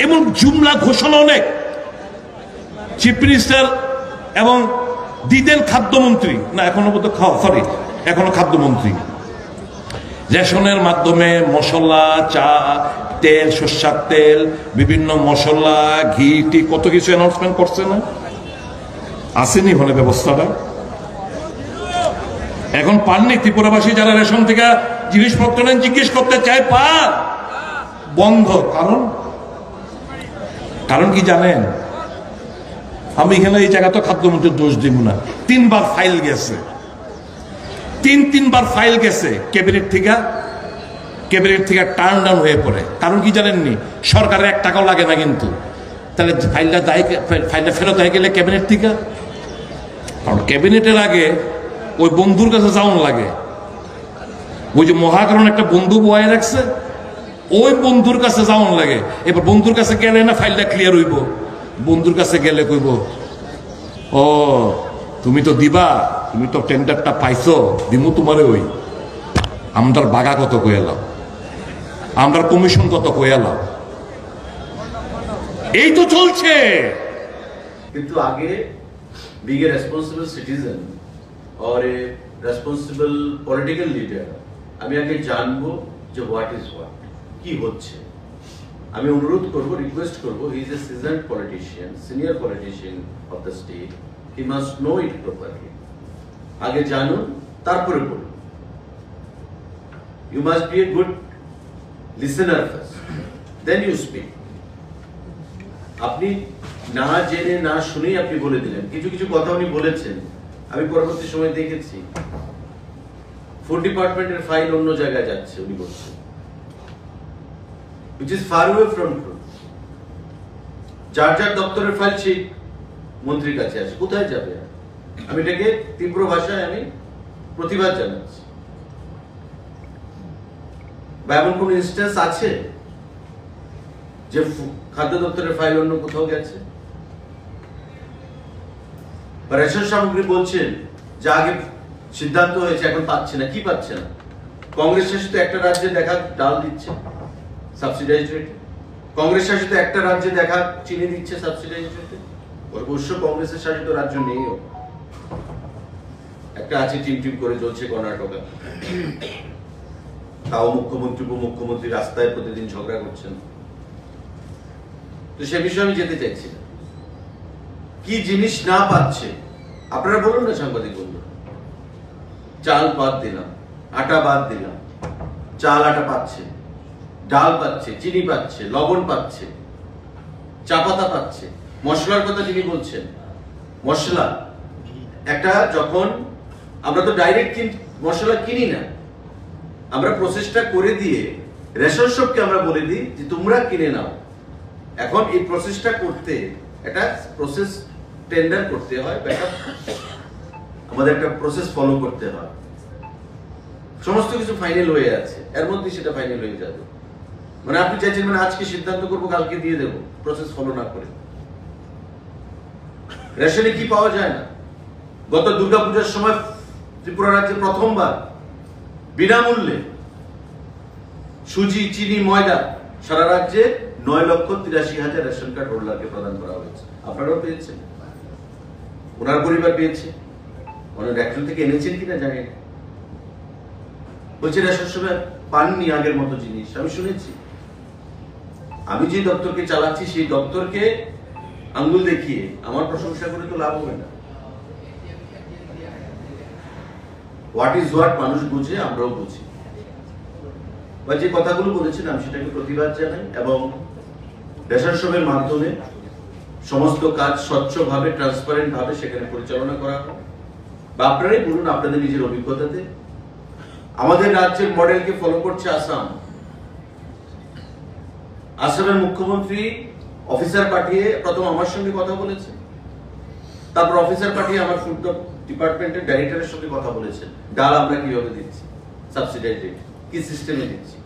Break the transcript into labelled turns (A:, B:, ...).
A: এবং জুমলা ঘোষণা অনেক। চিফ মিনিস্টার এবং দিতেন খাদ্যমন্ত্রী, না এখনো বোধ সরি এখনো খাদ্যমন্ত্রী, রেশনের মাধ্যমে মশলা, চা, তেল, সরষের তেল, বিভিন্ন মশলা, ঘি টি কত কিছু অ্যানাউন্সমেন্ট করছে না? আসেনি হলে ব্যবস্থাটা এখন পাননি। ত্রিপুরাবাসী যারা রেশন থেকে জিনিসপত্র নেন জিজ্ঞেস করতে চায়, পান বন্ধ। কারণ কি জানেন? আমি এখানে এই জায়গা তো খাদ্যমন্ত্রীর দোষ দিব না। তিনবার ফাইল গেছে, তিনবার ফাইল গেছে ক্যাবিনেট থেকে টার্ন ডাউন হয়ে পড়ে। কারণ কি জানেননি? সরকারের 1 টাকাও লাগে না কিন্তু। তাহলে ফাইলটা ফেরত হয়ে গেলে ক্যাবিনেট থেকে, কারণ ক্যাবিনেটের আগে ওই বন্ধুর কাছে যাওয়ান লাগে। ওই যে মহাকরণ একটা বন্ধু বয়ে রাখছে, ওই বন্ধুর কাছে যাওয়ান লাগে। এবার বন্ধুর কাছে গেলে না ফাইলটা ক্লিয়ার হইব। বন্ধুর কাছে গেলে কইব, ও তুমি তো দিবা, তুমি তো টেন্ডারটা পাইছো, দিমু তোমারে ওই আমরার বাগা কত কইলাম, আমরার কমিশন কত কইলাম, এই তো চলছে।
B: কিন্তু আগে being a responsible citizen or a responsible political leader, আমি আগে জানবো যে what is what, কি হচ্ছে। আমি অনুরোধ করব, রিকোয়েস্ট করব, he is a seasoned politician, senior politician of the state, he must know it properly. আগে জানুন, তারপরে বলুন। You must be a good listener first, then you speak. আপনি না জেনে না শুনেই আপনি বলে দিলেন। কিছু কিছু কথা উনি বলেছেন, আমি পরবর্তী সময় দেখেছি ফুড ডিপার্টমেন্টের ফাইল অন্য জায়গায় যাচ্ছে উনি বলছেন, which is far away from truth. যার দপ্তরের ফাইল সেই মন্ত্রীর কাছে আসে, কোথায় যাবে? আমি এটাকে তীব্র ভাষায় আমি প্রতিবাদ জানাচ্ছি। বা এমন কোন ইনস্ট্যান্স আছে যে খাদ্য দপ্তরের ফাইল অন্য কোথাও গেছে? বা রেশন সামগ্রী বলছেন যে আগে সিদ্ধান্ত হয়েছে, এখন পাচ্ছে না। কি পাচ্ছে না? কংগ্রেস শাসিত একটা রাজ্যে দেখা ডাল দিচ্ছে সাবসিডাইজড রেটে, কংগ্রেস শাসিত একটা রাজ্যে দেখা চিনি দিচ্ছে সাবসিডাইজড রেটে। অবশ্য কংগ্রেসের শাসিত রাজ্য নেইও, একটা আছে টিম করে চলছে কর্ণাটকা, তাও মুখ্যমন্ত্রী উপমুখ্যমন্ত্রী রাস্তায় প্রতিদিন ঝগড়া করছেন। তো সে বিষয়ে আমি যেতে চাইছি না। কি জিনিস না পাচ্ছে আপনারা বলুন না সাংবাদিক বন্ধু। চাল বাদ দিলাম, আটা বাদ দিলাম, চাল আটা পাচ্ছে, ডাল পাচ্ছে, চিনি পাচ্ছে, লবণ পাচ্ছে, চা পাতা পাচ্ছে। মশলার কথা যিনি বলছেন, মশলা একটা, যখন আমরা তো ডাইরেক্ট মশলা কিনি না, আমরা প্রসেসটা করে দিয়ে রেশন শপকে আমরা বলে দিই যে তোমরা কিনে নাও। এখন এই প্রসেসটা করতে একটা প্রসেস টেন্ডার করতে হয়, আমাদের একটা প্রসেস ফলো করতে হয়। সমস্ত কিছু ফাইনাল হয়ে আছে, এর মধ্যে সেটা ফাইনাল হয়ে যাবে। মানে আপনি চাইছেন মানে আজকে সিদ্ধান্ত করবো কালকে দিয়ে দেবো, প্রসেস ফলো না করে। রেশনে কি পাওয়া যায় না? গত দুর্গাপূজার সময় ত্রিপুরা রাজ্যে প্রথমবার বিনামূল্যে সুজি, চিনি, ময়দা সারা রাজ্যে 9,83,000 রেশন কার্ড হোল্ডারকে প্রদান করা হয়েছে। আপনারাও পেয়েছেন, ওনার পরিবার পেয়েছে, ওনার একজন থেকে এনেছেন কিনা জানি না। বলছে রেশন সময় পাননি আগের মতো জিনিস। আমি শুনেছি, আমি যে দপ্তরকে চালাচ্ছি সেই দপ্তরকে আঙ্গুল দেখিয়ে আমার প্রশংসা করে তো লাভ হবে না। হোয়াট ইজ হোয়াট মানুষ বুঝে, আমরাও বুঝি। বা যে কথাগুলো বলেছেন আমি সেটাকে প্রতিবাদ জানাই, এবং রেশন শপের মাধ্যমে সমস্ত কাজ স্বচ্ছভাবে, ট্রান্সপারেন্ট ভাবে সেখানে পরিচালনা করা হয়। বা আপনারাই বলুন আপনাদের নিজের অভিজ্ঞতাতে। আমাদের রাজ্যের মডেলকে ফলো করছে আসাম। আসামের মুখ্যমন্ত্রী অফিসার পাঠিয়ে প্রথম আমার সঙ্গে কথা বলেছে, তারপর অফিসার পাঠিয়ে আমার ফুড ডিপার্টমেন্টের ডাইরেক্টরের সঙ্গে কথা বলেছেন। ডাল আমরা কিভাবে দিচ্ছি, সাবসিডাইজ রেট কি সিস্টেমে দিচ্ছি।